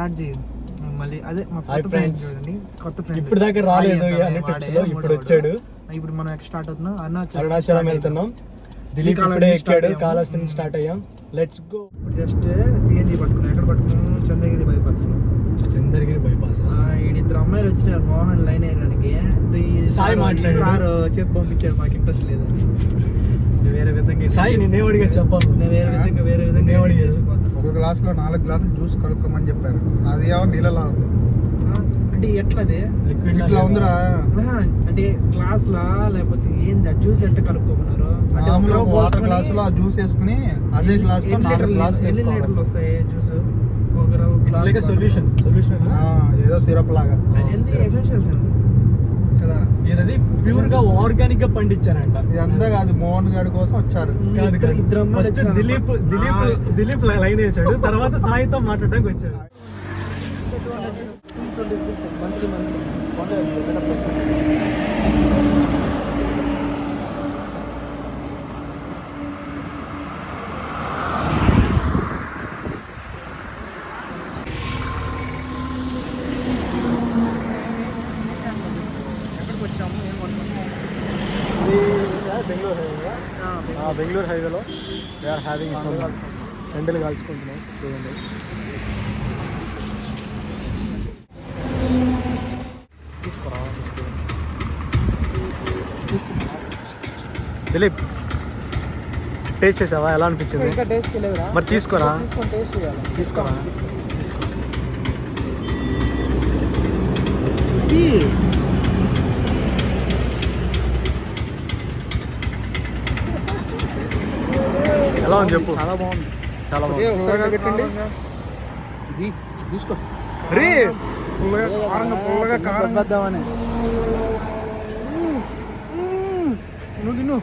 Start చేయి మళ్ళీ. అదే మా కొత్త ఫ్రెండ్ చూడండి, కొత్త ఫ్రెండ్ ఇప్పుడు దాకా రాలేదు ఇప్పుడు వచ్చాడు. ఇప్పుడు మనం స్టార్ట్ అవుతున్నాం, అరుణాచలం వెళ్తున్నాం. దిలీప్ ఇప్పుడే ఎక్కాడు, కాళహస్తి స్టార్ట్ అయ్యాం. Let's go. ఇప్పుడు జస్ట్ సిఎన్జి పట్టుకున్నాం. ఎక్కడ పట్టుకున్నాం? చంద్రగిరి బైపాస్ లో. చంద్రగిరి బైపాస్. ఇద్దరు అమ్మాయిలు వచ్చినారు మోహన్ లైన్ వేయడానికి. సాయి మాట్లాడు, సార్ చెప్పి పంపించాడు, మాకు ఇంట్రెస్ట్ లేదని. వేరే విధంగా సాయి నేనే అడిగా చెప్పాను, వేరే విధంగా ఒక గ్లాసులో 4 గ్లాసులు జ్యూస్ కలుపుకోమని చెప్పారు. అది ఏమో నీళ్ళలా ఉంది. అంటే ఎట్లది ఇట్లా ఉందిరా అంటే గ్లాస్ లా లేకపోతే ఏంది జ్యూస్ ఎట్ట కలుపుకోమన్నారు? వాటర్ గ్లాసులో ఆ జ్యూస్ వేసుకుని అదే గ్లాస్ లో 4 గ్లాసులు వేసుకోవాలి. వస్తాయి జ్యూస్ సొల్యూషన్ ఏదో సిరప్ లాగా. ఎసెన్షియల్స్ కదా. ఇది ప్యూర్ గా ఆర్గానిక్ గా పండించారంట. ఇదంతా కాదు, మోహన్ గారి కోసం వచ్చారు. ఫస్ట్ దిలీప్ లైన్ వేసాడు, తర్వాత సాయితో మాట్లాడడానికి వచ్చాడు. బెంగళూరు హైవేలో వీఆర్ హ్యావింగ్ సమ్ ఎండలు కాల్చుకుంటున్నాం. చూడండి, దిలీప్ టేస్ట్ చేసావా? ఎలా అనిపించింది? మరి తీసుకోరా, తీసుకోరా. ఎలా ఉంది చెప్పు? చాలా బాగుంది, చాలా బాగుంది. పెట్టండి, ఇది చూసుకో. పుల్లగా కారం పెద్దామని. నువ్వు తిను,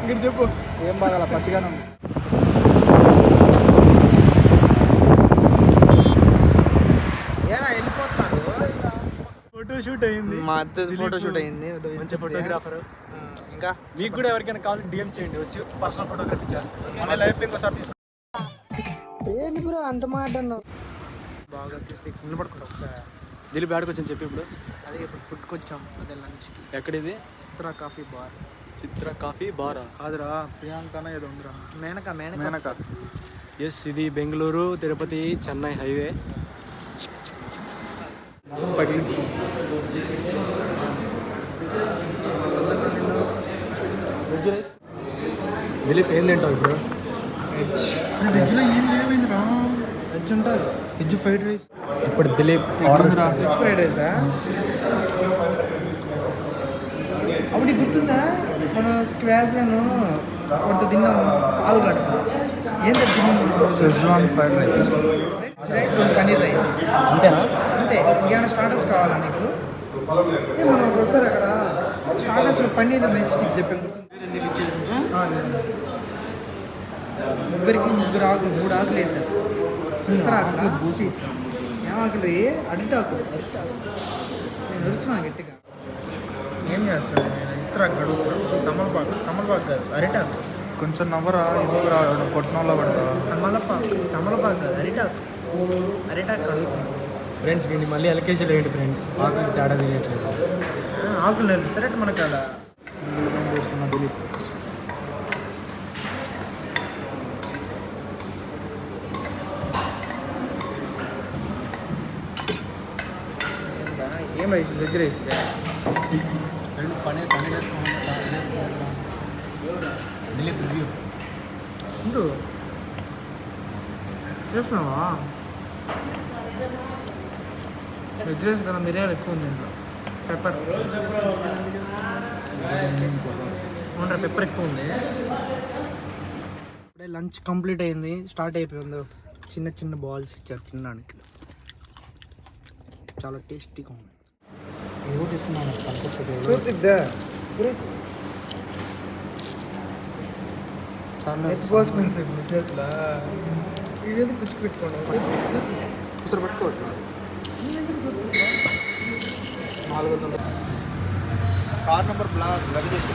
ఇక్కడ చెప్పు ఏం బాగా పచ్చిగానే ఉంది. ఫోటో షూట్ అయింది, మా అత్తది ఫోటో షూట్ అయింది. మంచి ఫోటోగ్రాఫర్. ఇంకా మీకు కూడా ఎవరికైనా కావాలి డిఎం చేయండి, వచ్చి పర్సనల్ ఫోటోగ్రఫీ చేస్తాను. మన లైఫ్ ఇంకోసారి తీసుకో. ఏంటి బ్రో అంత మాట అన్నావు? బాగా తీస్తే నిలబడుకుంటా. దిలీప్ ఆడికి వచ్చాను చెప్పి. ఇప్పుడు అదే ఇప్పుడు ఫుడ్కి వచ్చాం, అదే లంచ్కి. ఎక్కడిది? చిత్ర కాఫీ బార్. చిత్ర కాఫీ బారా? కాదురా, ప్రియాంకన ఏదో ఉందిరా. మేనక. ఎస్, ఇది బెంగళూరు తిరుపతి చెన్నై హైవే. దిలీప్ ఏం తింటావు ఇప్పుడు? వెజ్లో ఏం లేమైందిరా? వెజ్ ఉంటుంది, వెజ్ ఫ్రైడ్ రైస్. ఇప్పుడు దిలీప్ వెజ్ ఫ్రైడ్ రైసా? అప్పుడు గుర్తుందా మన స్క్వాష్లను కొంత తిన్నాము, ఆలుగడ్డ. ఏం తిన్నాము? Schezwan fried rice, rice, paneer rice. అంతేనా? అంతే. ఇంకేమైనా స్టార్టర్స్ కావాలా నీకు? మనం ఒకసారి అక్కడ స్టార్టర్స్ పన్నీర్ మెజెస్టిక్ చెప్పాను, గుర్తుంది? ముగ్గురికి 3 ఆకులు వేసారు. ఇస్తారా బూసి ఏమాకులు? అరిటాకు. నేను నడుస్తున్నాను గట్టిగా. ఏం చేస్తాను? ఇస్తారాకు అడుగుతారు. తమలపాకు కాదు, అరిటాకు. కొంచెం నవ్వరా, ఇవ్వరా, కొట్టడంలో పడతా. తమలపాకు కాదు, అరిటాకు అడుగుతున్నాను. ఫ్రెండ్స్ వీడిని మళ్ళీ ఎల్కేజీలో ఏంటి ఫ్రెండ్స్, ఆకులు తేడా తెలియట్లేదు. ఆకులు నేర్పిస్తారట మనకు. అలా చేస్తున్నా దిలీప్. ఏం rice? Veg rice. Paneer Dilip review ఉండు, చేస్తున్నావా? వెజ్ రైస్ కదా, మిరియాలు ఎక్కువ ఉంది ఇంట్లో. పెప్పర్ పెప్పర్ ఎక్కువ ఉంది. ఇప్పుడే లంచ్ కంప్లీట్ అయింది, స్టార్ట్ అయిపోయింది. చిన్న బాల్స్ ఇచ్చారు తినడానికి, చాలా టేస్టీగా ఉంది. ఏదో తీసుకున్నాను, ఇదేది గుర్తు పెట్టుకోండి. ఒకసారి పెట్టుకోవచ్చు. 400 కార్ నెంబర్ బ్లాక్ లగేజ్.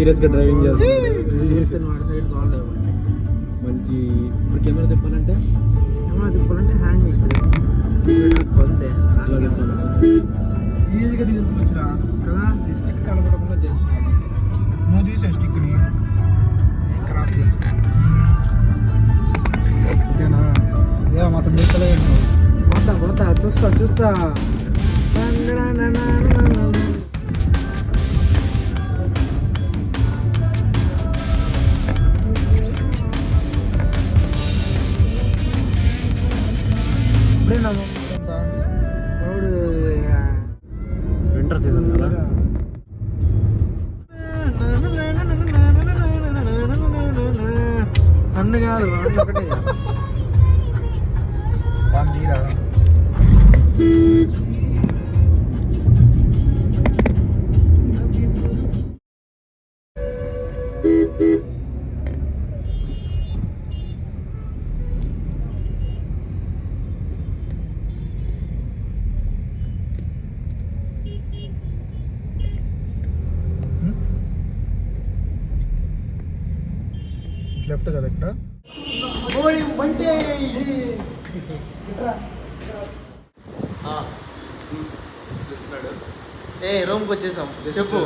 సీరియస్గా డ్రైవింగ్ చేస్తున్నాడు. చేస్తే వాడి సైడ్ బాగాలేదు. మంచి ఇప్పుడు కెమెరా తిప్పాలంటే ఏమైనా తిప్పాలంటే హ్యాంగ్ అవుతుంది అంతే. అట్లా తిప్పాలి. ఈజీగా తీసుకొచ్చిరా కదా, ఈ స్టిక్ కనపడకుండా చేసుకోవాలి. నువ్వు తీసే స్టిక్ని క్రాప్ చేసుకో. ఓకేనా? ఏ మాత్రం తీసుకోలేదు. పోతా చూస్తా. వింటర్ సీజన్ కదా. అన్ను కాదు ఒకటే తీరా. లెఫ్ట్ కదా ఇక్కడ. ఏ రూమ్కి వచ్చేసాం. చెప్పు,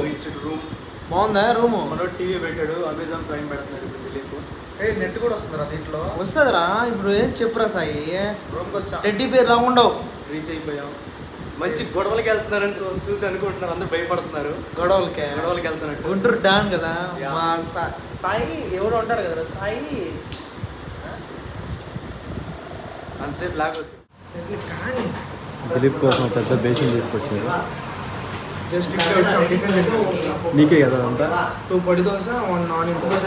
రూమ్ బాగుందా రూము? మనోడు టీవీ పెట్టాడు, అమెజాన్ ప్రైమ్ పెడుతున్నాడు ఇప్పుడు దిలీప్. నెట్ కూడా వస్తుందిరా దీంట్లో. వస్తుందిరా. ఇప్పుడు ఏం చెప్పురా సాయి, రూమ్కి వచ్చా. టెడ్డీ పేరు లా ఉండవు. రీచ్ అయిపోయాం. మంచి గొడవలకి వెళ్తున్నారని చూసి అనుకుంటున్నారు, అందరూ భయపడుతున్నారు. గొడవలకి వెళ్తున్నట్టు. గుంటూరు డాన్ కదా Yeah. మా సాయి ఎవరు ఉంటాడు కదా సాయి. అంతసేపు లాగొచ్చు. కానీ దిలీప్ కోసం పెద్ద బేసిన్ తీసుకొచ్చారు. జస్ట్ ఇక్కడ వచ్చాం. టిఫిన్ తింటాం. నీకే కదా అంతా. 2 పొడి దోశ 1 నాన్ దోశ.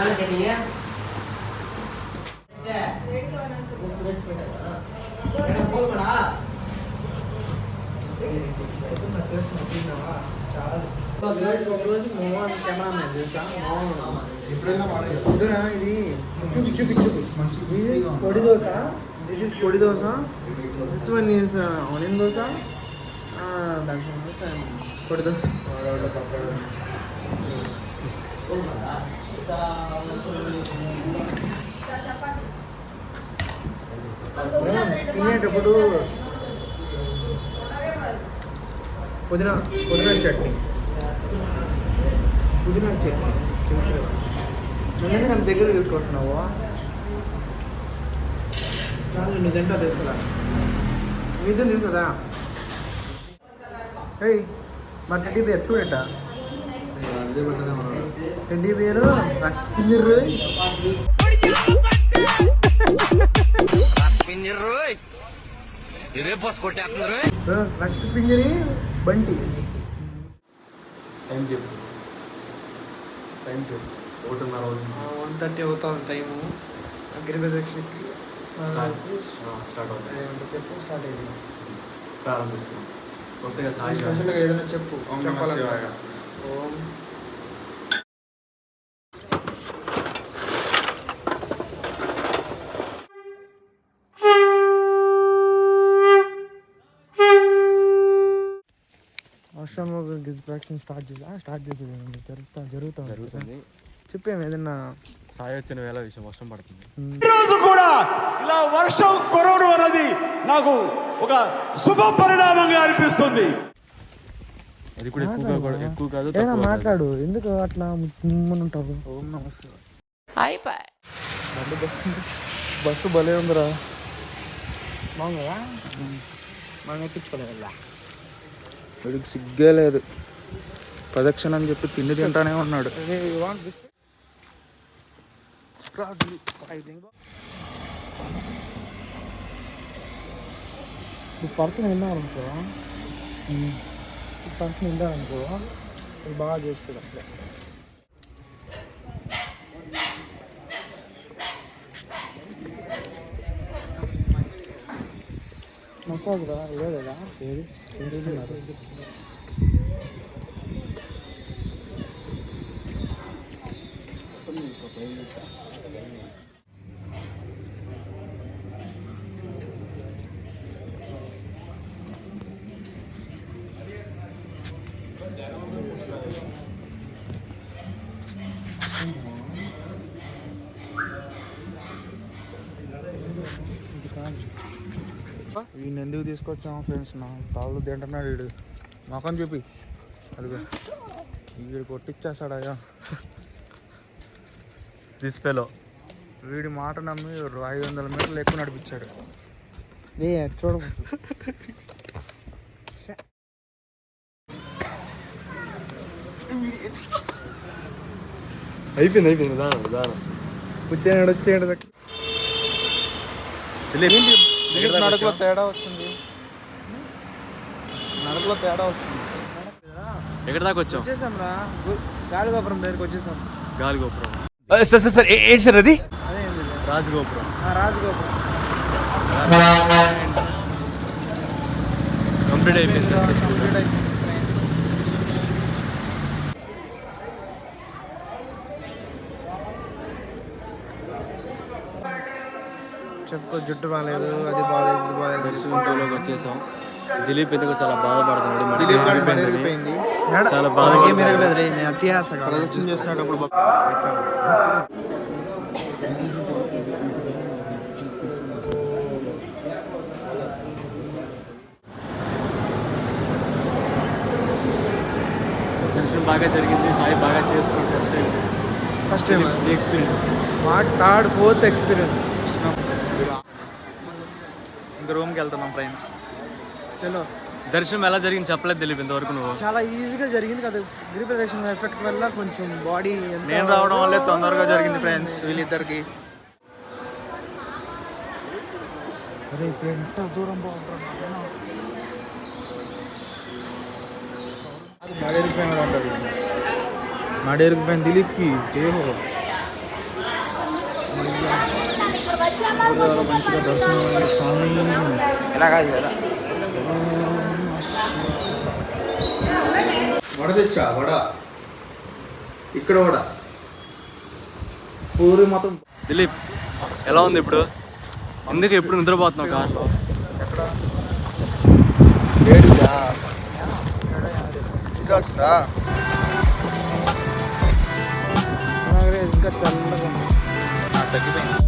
ఒకరోజు మోహన్ కెమెరామెన్ తెలుసా? ఎప్పుడైనా వాడేది. ఇదిరా ఇది చూపించు. దిస్ ఇస్ పొడి dosa. This one is onion dosa. దాంట్లో పొడి దోశ. తినేటప్పుడు పుదీనా చట్నీ తెలుసు కదా. ఎందుకంటే నన్ను దగ్గర తీసుకొస్తున్నావు. చాలు నువ్వు తింటా తీసుకురా. మీతో తీసుకుదా. ఏయ్ మా టెడ్డీ పేరు చూడట. అదే పెట్టనే ఉన్నాడు. టెడ్డీ పేరు రక్స్పింజర్. రక్స్పింజరి బంటి. టైం చెప్పు. 1:30 1:30 అవుతుంది టైము. గిరిప్రదక్షిణకి స్టార్ట్ అవుతాయి. చెప్పు స్టార్ట్ అయ్యింది. ప్రారంభిస్తాం. కొత్తగా సాయి స్పెషల్గా ఏదైనా చెప్పు. ఓం నమః శివాయ. ఓం ఆశ్రమ గిరిప్రదక్షిణ స్టార్ట్ చేసేది జరుగుతుంది. చెప్పేమి ఏదన్నా. సాయి వచ్చిన వేళ విషయం వర్షం పడుతుంది. ఈరోజు కూడా ఇలా వర్షం కురవడం అనేది నాకు ఒక శుభ పరిణామంగా అనిపిస్తుంది. అది కూడా ఎక్కువ కాదు. ఏదైనా మాట్లాడు. ఎందుకు అట్లా ముమ్మని ఉంటావు? ఓం నమస్తే. బస్సు భలే ఉందిరా. బాగుందా? మనం ఎక్కించుకోలేదు. వీడికి సిగ్గే లేదు. ప్రదక్షిణ అని చెప్పి తిండి తింటానే ఉన్నాడు. పర్సన్ విన్నారనుకో, ఇది బాగా చేస్తుంది అసలు. మసాజ్రా లేదా ఏది తింటున్నారు. వీడిని ఎందుకు తీసుకొచ్చాము ఫ్రెండ్స్? నా కాళ్ళు తింటున్నాడు వీడు. మొఖం చూపి అదిగో వీడు కొట్టిచ్చేస్తాడయ్యా. దిస్ ఫెలో వీడి మాట నమ్మి 500 మీటర్లు ఎక్కువ నడిపించాడు. చూడ అయిపోయింది దానం వచ్చేయండి నడకలో తేడా వచ్చింది. ఎక్కడ దాకా వచ్చాం? వచ్చేసాం రా, గాలిగోపురం దగ్గరికి వచ్చేసాం. గాలిగోపురం సార్ ఏంటి సార్ అది? అదేంది రాజగోపురం. రాజగోపురం కంప్లీట్ అయిపోయింది సార్. చెప్పు, జుట్టు బాగాలేదు, అది బాగాలేదు, ఇది బాగాలేదు. దర్శనంలోకి వచ్చేసాం. దిలీప్ ఎందుకు చాలా బాధపడుతున్నాడు. దిలీప్ గారు మెరిగిపోయింది. చాలా బాధ మెరగలేదు రే, నేను అత్యాస ప్రదక్షిణ చేస్తున్నప్పుడు దర్శనం బాగా జరిగింది. సాయి బాగా చేసుకుని first time experience. Third fourth experience. ఇంకా రూమ్కి వెళ్తున్నాం ఫ్రెండ్స్. చలో. దర్శనం ఎలా జరిగింది చెప్పలేదు దిలీప్ ఇంతవరకు నువ్వు. చాలా ఈజీగా జరిగింది కదా, గిరి ప్రదక్షిణ ఎఫెక్ట్ వల్ల కొంచెం బాడీ నేను రావడం వల్లే తొందరగా జరిగింది ఫ్రెండ్స్ వీళ్ళిద్దరికి. అరే ఎంత దూరం నడేరిపోయినాడు అంటారు. నడేరిపోయిన దిలీప్కి మంచిగా దర్శనం అయ్యింది స్వామి. ఎలా కాదు కదా. వడ తెచ్చా, వడ ఇక్కడ వడ పూరి మొత్తం. దిలీప్ ఎలా ఉంది ఇప్పుడు? ఎందుకు ఎప్పుడు నిద్రపోతున్నావు కార్లో? ఇంకా తెల్లగా తగ్గిపోయింది.